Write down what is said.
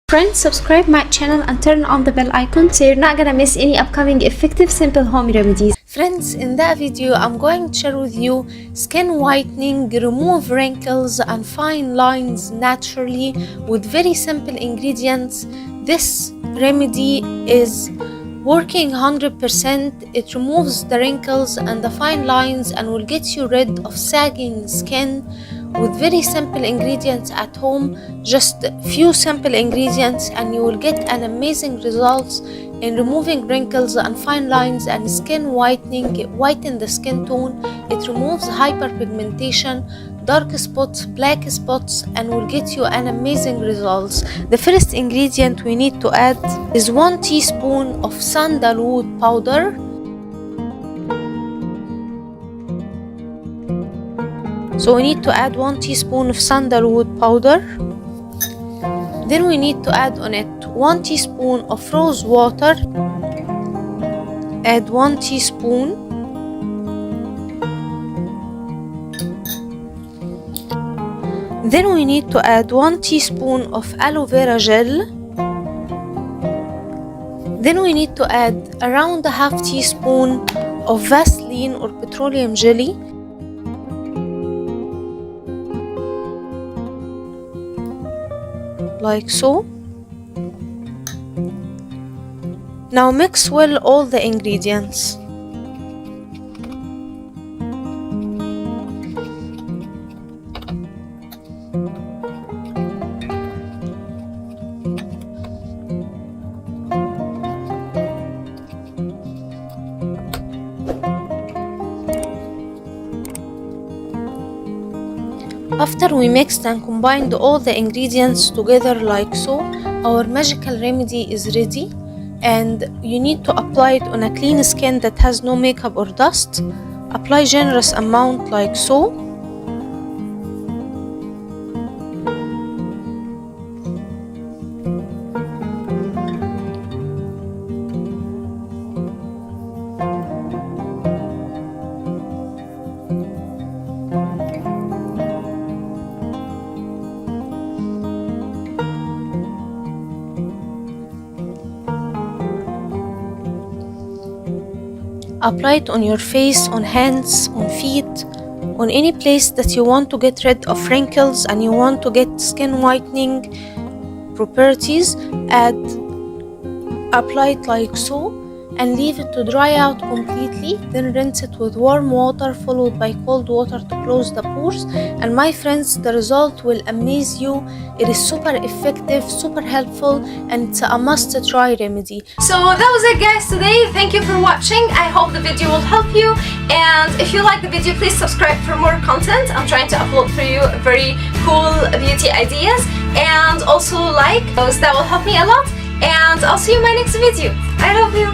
Friends, subscribe my channel and turn on the bell icon so you're not gonna miss any upcoming effective simple home remedies. Friends, in that video I'm going to share with you skin whitening, remove wrinkles and fine lines naturally with very simple ingredients. This remedy is working 100%. It removes the wrinkles and the fine lines and will get you rid of sagging skin with very simple ingredients at home. Just few simple ingredients and you will get an amazing results in removing wrinkles and fine lines and skin whitening. It whitens the skin tone, it removes hyperpigmentation, dark spots, black spots, and will get you an amazing results. The first ingredient we need to add is 1 teaspoon of sandalwood powder. So we need to add 1 teaspoon of sandalwood powder. Then we need to add on it 1 teaspoon of rose water. Add 1 teaspoon. Then we need to add 1 teaspoon of aloe vera gel. Then we need to add around a half teaspoon of Vaseline or petroleum jelly. Like so. Now mix well all the ingredients. After we mixed and combined all the ingredients together like so, our magical remedy is ready, and you need to apply it on a clean skin that has no makeup or dust. Apply generous amount like so. Apply it on your face, on hands, on feet, on any place that you want to get rid of wrinkles and you want to get skin whitening properties. Apply it like so and leave it to dry out completely. Then rinse it with warm water followed by cold water to close the pores. And my friends, the result will amaze you. It is super effective, super helpful, and it's a must try remedy. So that was it, guys, today. Thank you for watching. I hope the video will help you, and if you like the video, please subscribe for more content. I'm trying to upload for you very cool beauty ideas, and also like those. That will help me a lot, and I'll see you in my next video. I love you.